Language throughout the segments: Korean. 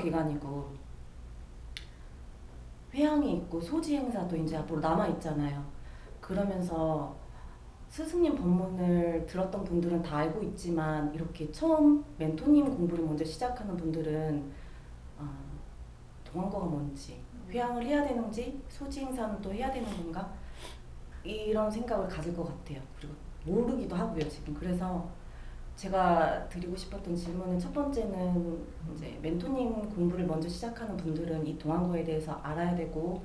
기간이고 회양이 있고 소지 행사도 이제 앞으로 남아 있잖아요. 그러면서 스승님 법문을 들었던 분들은 다 알고 있지만 이렇게 처음 멘토님 공부를 먼저 시작하는 분들은 아, 동안거가 뭔지, 회양을 해야 되는지, 소지 행사는 또 해야 되는 건가? 이런 생각을 가질 것 같아요. 그리고 모르기도 하고요, 지금. 그래서 제가 드리고 싶었던 질문은 첫 번째는 이제 멘토님 공부를 먼저 시작하는 분들은 이 동안거에 대해서 알아야 되고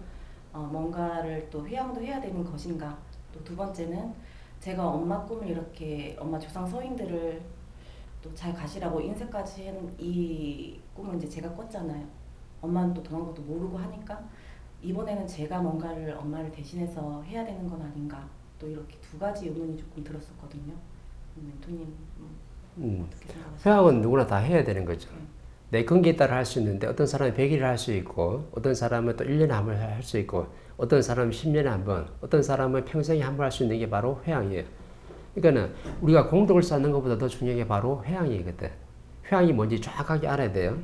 뭔가를 또 회양도 해야 되는 것인가. 또 두 번째는 제가 엄마 꿈을 이렇게 엄마 조상 서인들을 또 잘 가시라고 인쇄까지 한 이 꿈을 이제 제가 꿨잖아요. 엄마는 또 동안거도 모르고 하니까 이번에는 제가 뭔가를 엄마를 대신해서 해야 되는 건 아닌가. 또 이렇게 두 가지 의문이 조금 들었었거든요. 멘토님 어떻게 생각하세요? 회양은 누구나 다 해야 되는 거죠. 내 근기에 따라 할 수 있는데 어떤 사람은 100일을 할 수 있고 어떤 사람은 또 1년에 한 번 할 수 있고 어떤 사람은 10년에 한 번, 어떤 사람은 평생에 한 번 할 수 있는 게 바로 회양이에요. 그러니까는 우리가 공덕을 쌓는 것보다 더 중요한 게 바로 회양이거든. 회양이 뭔지 정확하게 알아야 돼요.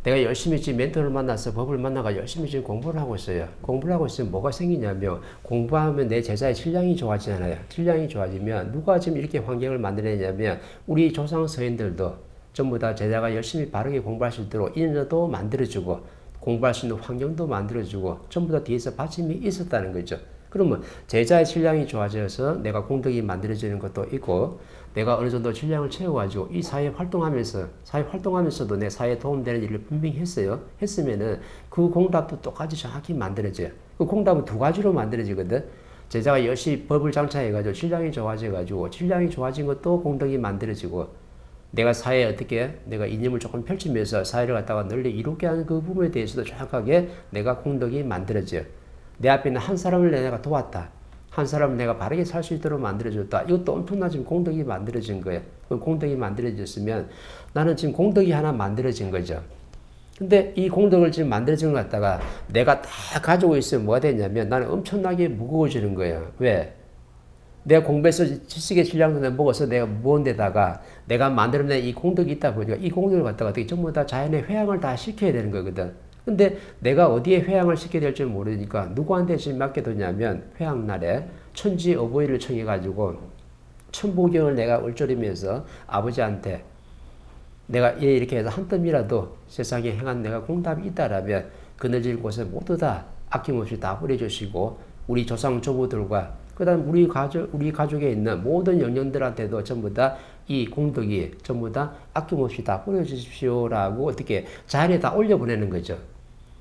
내가 열심히 지금 멘토를 만나서 법을 만나가 열심히 지금 공부를 하고 있어요. 공부를 하고 있으면 뭐가 생기냐면 공부하면 내 제자의 질량이 좋아지잖아요. 질량이 좋아지면 누가 지금 이렇게 환경을 만들어내냐면 우리 조상 서인들도 전부 다 제자가 열심히 바르게 공부할 수 있도록 인연도 만들어주고 공부할 수 있는 환경도 만들어주고 전부 다 뒤에서 받침이 있었다는 거죠. 그러면 제자의 질량이 좋아져서 내가 공덕이 만들어지는 것도 있고 내가 어느 정도 질량을 채워가지고 이 사회 활동하면서도 내 사회에 도움되는 일을 분명히 했어요. 했으면은 그 공답도 똑같이 정확히 만들어져요. 그 공답은 두 가지로 만들어지거든. 제자가 열심히 법을 장착해가지고 질량이 좋아져가지고 질량이 좋아진 것도 공덕이 만들어지고 내가 사회에 어떻게 내가 이념을 조금 펼치면서 사회를 갖다가 널리 이롭게 하는 그 부분에 대해서도 정확하게 내가 공덕이 만들어져요. 내 앞에 있는 한 사람을 내가 도왔다. 한 사람을 내가 바르게 살 수 있도록 만들어줬다. 이것도 엄청난 지금 공덕이 만들어진 거예요. 그 공덕이 만들어졌으면 나는 지금 공덕이 하나 만들어진 거죠. 근데 이 공덕을 지금 만들어진 걸 갖다가 내가 다 가지고 있으면 뭐가 되냐면 나는 엄청나게 무거워지는 거예요. 왜? 내가 공부해서 지식의 질량도 내가 먹어서 내가 무거운 데다가 내가 만들어낸 이 공덕이 있다 보니까 이 공덕을 갖다가 어떻게 전부 다 자연의 회양을 다 시켜야 되는 거거든. 근데 내가 어디에 회양을 시켜야 될지 모르니까 누구한테 지금 맡겨두냐면 회양날에 천지 어버이를 청해가지고 천부경을 내가 얼조리면서 아버지한테 내가 얘 이렇게 해서 한 뜸이라도 세상에 행한 내가 공답이 있다라면 그늘질 곳에 모두 다 아낌없이 다 뿌려주시고 우리 조상 조부들과 그다음 우리 가족에 있는 모든 영령들한테도 전부 다 이 공덕이 전부 다 아낌없이 다 뿌려주십시오라고 어떻게 자연에 다 올려보내는 거죠.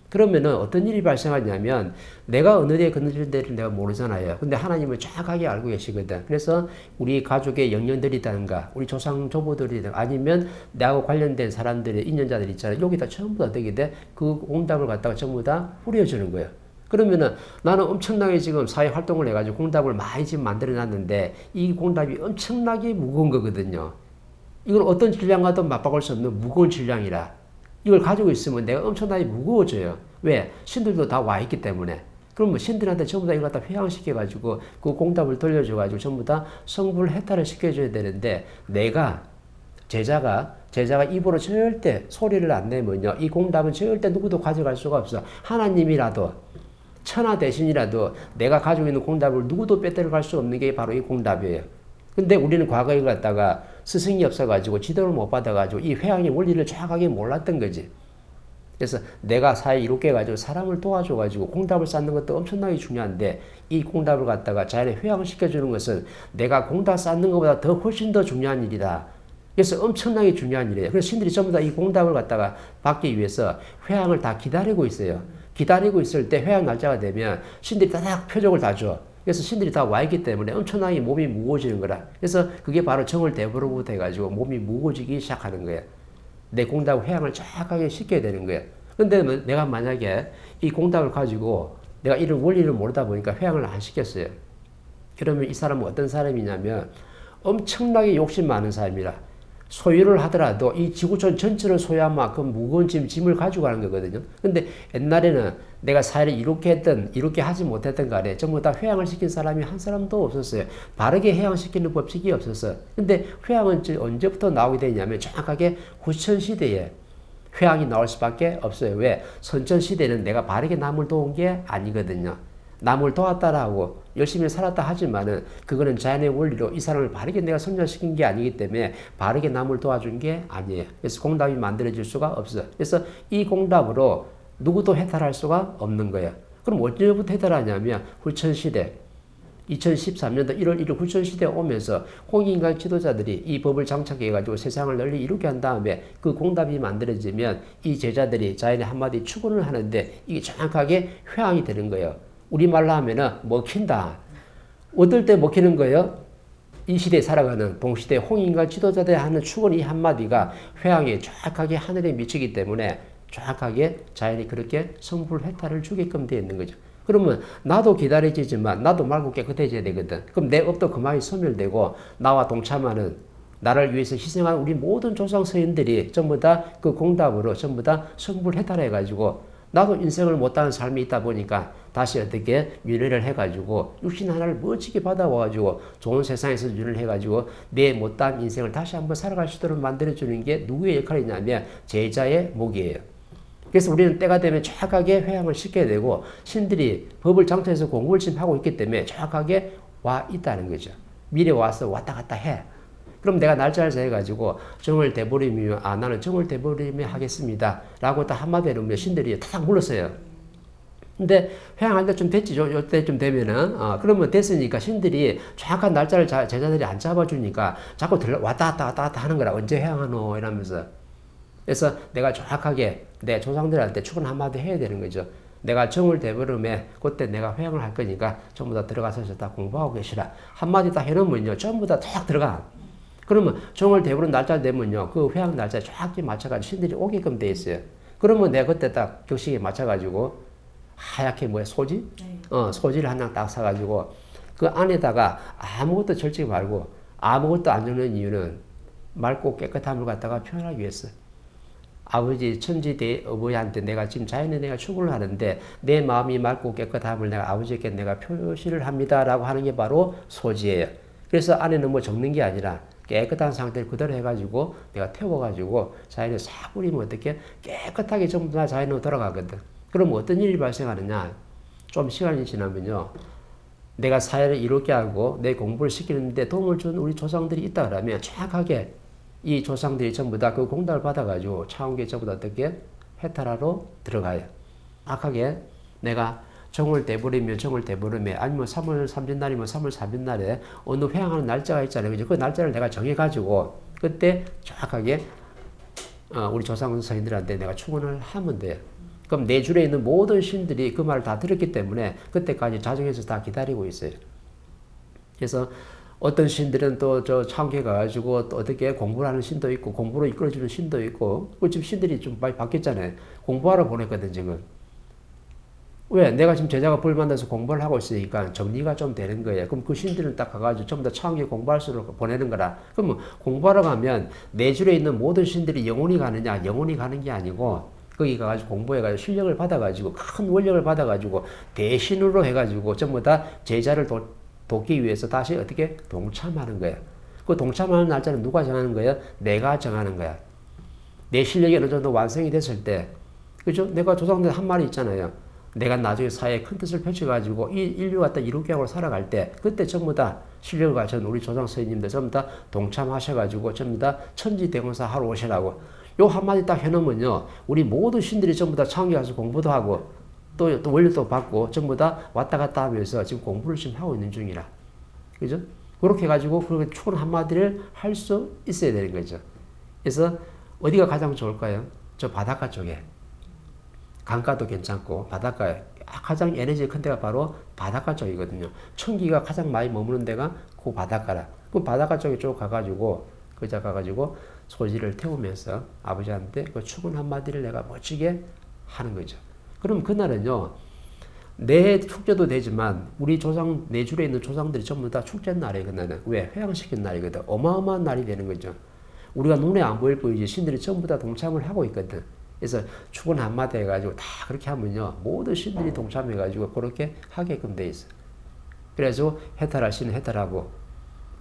그러면은 어떤 일이 발생하냐면 내가 어느 데에 그늘질지를 내가 모르잖아요. 근데 하나님은 정확하게 알고 계시거든. 그래서 우리 가족의 영령들이든가 우리 조상 조부들이든가 아니면 나하고 관련된 사람들의 인연자들 있잖아요. 여기다 전부 다 되게 돼. 그 공답을 갖다가 전부 다 뿌려주는 거예요. 그러면은 나는 엄청나게 지금 사회 활동을 해가지고 공답을 많이 지금 만들어 놨는데 이 공답이 엄청나게 무거운 거거든요. 이건 어떤 질량과도 맞바꿀 수 없는 무거운 질량이라 이걸 가지고 있으면 내가 엄청나게 무거워져요. 왜? 신들도 다 와 있기 때문에. 그러면 신들한테 전부 다 이걸 갖다 회양시켜가지고 그 공답을 돌려줘가지고 전부 다 성불 해탈을 시켜줘야 되는데 내가 제자가 입으로 절대 소리를 안 내면요. 이 공답은 절대 누구도 가져갈 수가 없어. 하나님이라도 천하 대신이라도 내가 가지고 있는 공답을 누구도 빼앗아갈 수 없는 게 바로 이 공답이에요. 근데 우리는 과거에 갔다가 스승이 없어가지고 지도를 못 받아가지고 이 회양의 원리를 정확하게 몰랐던 거지. 그래서 내가 사회 이롭게 해가지고 사람을 도와줘가지고 공답을 쌓는 것도 엄청나게 중요한데 이 공답을 갖다가 자연에 회양을 시켜주는 것은 내가 공답 쌓는 것보다 더 훨씬 더 중요한 일이다. 그래서 엄청나게 중요한 일이에요. 그래서 신들이 전부 다 이 공답을 갖다가 받기 위해서 회양을 다 기다리고 있어요. 기다리고 있을 때 회양 날짜가 되면 신들이 딱 표적을 다 줘. 그래서 신들이 다 와 있기 때문에 엄청나게 몸이 무거워지는 거라. 그래서 그게 바로 정월대보로부터 해가지고 몸이 무거워지기 시작하는 거예요. 내 공답 회양을 정확하게 시켜야 되는 거예요. 근데 내가 만약에 이 공답을 가지고 내가 이런 원리를 모르다 보니까 회양을 안 시켰어요. 그러면 이 사람은 어떤 사람이냐면 엄청나게 욕심 많은 사람이라. 소유를 하더라도 이 지구촌 전체를 소유한 만큼 무거운 짐을 가지고 가는 거거든요. 근데 옛날에는 내가 사회를 이렇게 했든 이렇게 하지 못했든 간에 전부 다 회양을 시킨 사람이 한 사람도 없었어요. 바르게 회양시키는 법칙이 없었어. 근데 회양은 언제부터 나오게 되냐면 정확하게 후천시대에 회양이 나올 수밖에 없어요. 왜? 선천시대는 내가 바르게 남을 도운 게 아니거든요. 남을 도왔다라고 열심히 살았다 하지만은 그거는 자연의 원리로 이 사람을 바르게 내가 선전시킨 게 아니기 때문에 바르게 남을 도와준 게 아니에요. 그래서 공답이 만들어질 수가 없어요. 그래서 이 공답으로 누구도 해탈할 수가 없는 거예요. 그럼 언제부터 해탈하냐면 후천시대 2013년도 1월 1일 후천시대에 오면서 홍익인간 지도자들이 이 법을 장착해가지고 세상을 널리 이루게 한 다음에 그 공답이 만들어지면 이 제자들이 자연의 한마디 추구를 하는데 이게 정확하게 회항이 되는 거예요. 우리말로 하면은 먹힌다. 어떨 때 먹히는 거예요? 이 시대에 살아가는 동시대 홍익인간 지도자들이 하는 축원 이 한마디가 회항에 정확하게 하늘에 미치기 때문에 정확하게 자연이 그렇게 성불 해탈을 주게끔 되어 있는 거죠. 그러면 나도 기다려지지만 나도 맑고 깨끗해져야 되거든. 그럼 내 업도 그만이 소멸되고 나와 동참하는 나를 위해서 희생한 우리 모든 조상 서인들이 전부 다 그 공답으로 전부 다 성불 해탈해가지고 나도 인생을 못하는 삶이 있다 보니까 다시 어떻게 윤회를 해가지고 육신 하나를 멋지게 받아와가지고 좋은 세상에서 윤회를 해가지고 내 못한 인생을 다시 한번 살아갈 수 있도록 만들어주는 게 누구의 역할이냐면 제자의 목이에요. 그래서 우리는 때가 되면 정확하게 회양을 시켜야 되고 신들이 법을 장착해서 공부를 지금 하고 있기 때문에 정확하게 와 있다는 거죠. 미래 와서 왔다 갔다 해. 그럼 내가 날짜를 정해가지고 정월 대보름이면 나는 정월 대보름에 하겠습니다 라고 딱 한마디로 하면 신들이 탁 물렀어요. 근데 회양할 때 좀 됐지. 요때쯤 되면은 그러면 됐으니까 신들이 정확한 날짜를 제자들이 안 잡아주니까 자꾸 왔다 갔다 하는 거라. 언제 회양하노 이러면서. 그래서 내가 정확하게 내 조상들한테 축원 한마디 해야 되는 거죠. 내가 정월 대보름에 그때 내가 회양을 할 거니까 전부 다 들어가서 다 공부하고 계시라. 한마디 딱 해놓으면요. 전부 다 탁 들어가. 그러면 정월 대보름 날짜 되면요. 그 회양 날짜에 정확히 맞춰가지고 신들이 오게끔 돼 있어요. 그러면 내가 그때 딱 격식에 맞춰가지고 하얗게 소지? 네. 소지를 한 장 딱 사가지고 그 안에다가 아무것도 절지 말고 아무것도 안 적는 이유는 맑고 깨끗함을 갖다가 표현하기 위해서. 아버지 천지대 어버이한테 내가 지금 자연에 내가 축을 하는데 내 마음이 맑고 깨끗함을 내가 아버지께 내가 표시를 합니다라고 하는 게 바로 소지예요. 그래서 안에는 적는 게 아니라 깨끗한 상태를 그대로 해가지고 내가 태워가지고 자연에 싹 뿌리면 어떻게 깨끗하게 전부 다 자연으로 돌아가거든. 그럼 어떤 일이 발생하느냐? 좀 시간이 지나면요. 내가 사회를 이롭게 하고 내 공부를 시키는데 도움을 준 우리 조상들이 있다 그러면 정확하게 이 조상들이 전부 다 그 공답을 받아가지고 차원계 전부 다 어떻게 해탈하러 들어가요. 악하게 내가 정월 대보름이면 정월 대보름에 아니면 3월 3진날이면 3월 4진날에 어느 회양하는 날짜가 있잖아요. 그죠? 그 날짜를 내가 정해가지고 그때 정확하게 우리 조상 선생님들한테 내가 축원을 하면 돼요. 그럼 내 줄에 있는 모든 신들이 그 말을 다 들었기 때문에 그때까지 자정해서 다 기다리고 있어요. 그래서 어떤 신들은 또 저 창계 가가지고 또 어떻게 공부를 하는 신도 있고 공부로 이끌어주는 신도 있고 지금 신들이 좀 많이 바뀌었잖아요. 공부하러 보냈거든 지금. 왜? 내가 지금 제자가 불 만나서 공부를 하고 있으니까 정리가 좀 되는 거예요. 그럼 그 신들은 딱 가가지고 전부 다 창계 공부할 수 있도록 보내는 거라. 그러면 공부하러 가면 내 줄에 있는 모든 신들이 영혼이 가느냐? 영혼이 가는 게 아니고 거기 가가지고 공부해가지고 실력을 받아가지고 큰 원력을 받아가지고 대신으로 해가지고 전부 다 제자를 돕기 위해서 다시 어떻게 동참하는 거야. 그 동참하는 날짜는 누가 정하는 거야? 내가 정하는 거야. 내 실력이 어느 정도 완성이 됐을 때, 그죠? 내가 조상들 한 말이 있잖아요. 내가 나중에 사회에 큰 뜻을 펼쳐가지고 이 인류가 딱 이롭게 하고 살아갈 때, 그때 전부 다 실력을 가진 우리 조상 선생님들 전부 다 동참하셔가지고 전부 다 천지대공사 하러 오시라고. 요 한마디 딱 해놓으면요. 우리 모든 신들이 전부 다 창기 가서 공부도 하고, 또 원료도 받고 전부 다 왔다 갔다 하면서 지금 공부를 지금 하고 있는 중이라. 그죠? 그렇게 해가지고 그렇게 축원 한마디를 할 수 있어야 되는 거죠. 그래서 어디가 가장 좋을까요? 저 바닷가 쪽에. 강가도 괜찮고 바닷가에 가장 에너지 큰 데가 바로 바닷가 쪽이거든요. 천기가 가장 많이 머무는 데가 그 바닷가라. 그 바닷가 쪽에 쭉 가가지고 그자 가가지고 소지를 태우면서 아버지한테 그 축원 한마디를 내가 멋지게 하는 거죠. 그럼 그날은요, 내 축제도 되지만 우리 조상, 내 줄에 있는 조상들이 전부 다 축제 날이에요. 그날은. 왜? 회양시킨 날이거든. 어마어마한 날이 되는 거죠. 우리가 눈에 안 보일 뿐이지 신들이 전부 다 동참을 하고 있거든. 그래서 축원 한마디 해가지고 다 그렇게 하면요, 모든 신들이 동참해가지고 그렇게 하게끔 돼 있어. 그래서 해탈할 신은 해탈하고,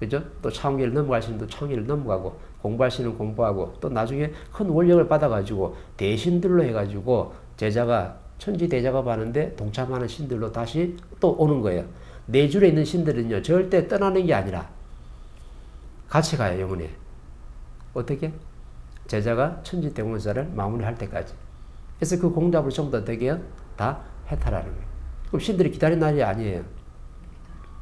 그죠? 또 차원기를 넘어갈 수 있는 또 차원기를 넘어가고 공부할 수 있는 공부하고 또 나중에 큰 원력을 받아가지고 대신들로 해가지고 제자가 천지대작업 하는데 동참하는 신들로 다시 또 오는 거예요. 내 줄에 있는 신들은요 절대 떠나는 게 아니라 같이 가요 영원히. 어떻게? 제자가 천지대공사를 마무리할 때까지. 그래서 그 공답을 전부 다 어떻게 해요? 다 해탈하는 거예요. 그럼 신들이 기다린 날이 아니에요.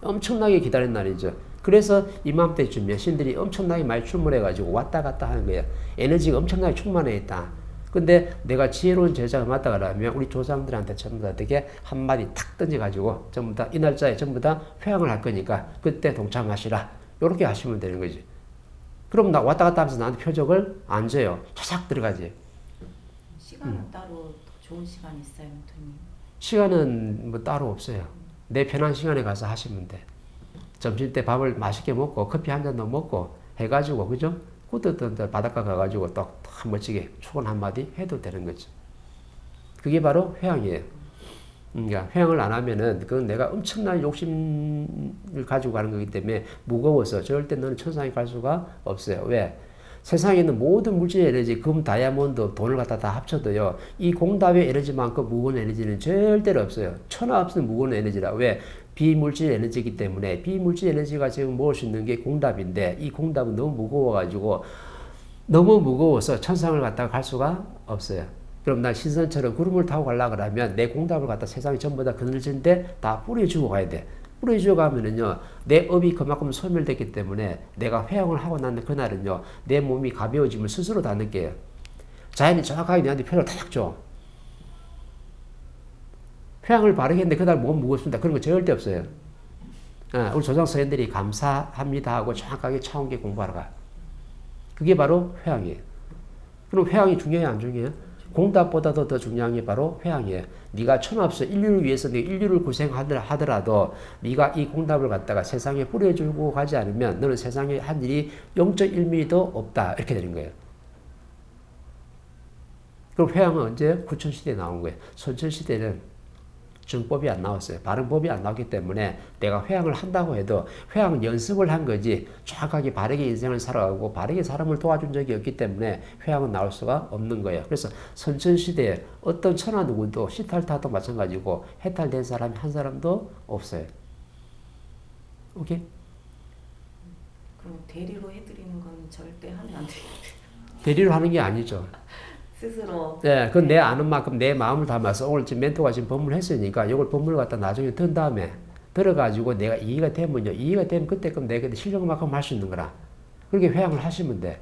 엄청나게 기다린 날이죠. 그래서 이맘때쯤에 신들이 엄청나게 많이 출몰해가지고 왔다 갔다 하는 거예요. 에너지가 엄청나게 충만해 있다. 근데 내가 지혜로운 제자가 맞다 그러면 우리 조상들한테 전부 다 어떻게 한마디 탁 던져가지고 전부 다 이 날짜에 전부 다 회양을 할 거니까 그때 동참하시라. 이렇게 하시면 되는 거지. 그럼 나 왔다 갔다 하면서 나한테 표적을 안 줘요. 차삭 들어가지. 시간은 따로 더 좋은 시간 있어요, 멘토님? 시간은 뭐 따로 없어요. 내 편한 시간에 가서 하시면 돼. 점심 때 밥을 맛있게 먹고 커피 한 잔도 먹고 해가지고 그죠? 그때 바닷가 가가지고 또 멋지게 축원 한마디 해도 되는 거죠. 그게 바로 회양이에요. 그러니까 회양을 안 하면은 그건 내가 엄청난 욕심을 가지고 가는 거기 때문에 무거워서 절대 너는 천상에 갈 수가 없어요. 왜? 세상에 있는 모든 물질 에너지, 금, 다이아몬드, 돈을 갖다 다 합쳐도요, 이 공답의 에너지만큼 무거운 에너지는 절대로 없어요. 천하 없는 무거운 에너지라. 왜? 비물질 에너지이기 때문에 비물질 에너지가 지금 모을 수 있는 게 공답인데 이 공답은 너무 무거워가지고 너무 무거워서 천상을 갖다가 갈 수가 없어요. 그럼 나 신선처럼 구름을 타고 가려고 그러면 내 공답을 갖다 세상에 전부 다 그늘진데 다 뿌려주고 가야 돼. 뿌려주고 가면은요, 내 업이 그만큼 소멸됐기 때문에 내가 회양을 하고 난 그날은요, 내 몸이 가벼워짐을 스스로 다 느껴요. 자연이 정확하게 내한테 표를 탁 줘. 회양을 바르게 했는데 그날 몸 무겁습니다. 그런 거 절대 없어요. 우리 조상 서현들이 감사합니다 하고 정확하게 차원계 공부하러 가. 그게 바로 회양이에요. 그럼 회양이 중요해요, 안 중요해요? 공답보다도 더 중요한 게 바로 회양이에요. 네가 천없어 인류를 위해서 네 인류를 고생하더라도 네가 이 공답을 갖다가 세상에 뿌려주고 가지 않으면 너는 세상에 한 일이 0.1mm도 없다. 이렇게 되는 거예요. 그럼 회양은 언제? 구천시대에 나온 거예요. 선천시대는 정법이 안 나왔어요. 바른 법이 안 나왔기 때문에 내가 회양을 한다고 해도 회양은 연습을 한 거지 정확하게 바르게 인생을 살아가고 바르게 사람을 도와준 적이 없기 때문에 회양은 나올 수가 없는 거예요. 그래서 선천시대에 어떤 천하 누구도 시탈타도 마찬가지고 해탈된 사람이 한 사람도 없어요. 오케이? 그럼 대리로 해드리는 건 절대 하면 안 돼요. 대리로 하는 게 아니죠. 스스로. 네, 그건 내 아는 만큼 내 마음을 담아서 오늘 지금 멘토가 지금 법문을 했으니까 이걸 법문을 갖다 나중에 든 다음에 들어가지고 내가 이해가 되면요. 이해가 되면 그때 그럼 내가 실력만큼 할 수 있는 거라. 그렇게 회양을 하시면 돼.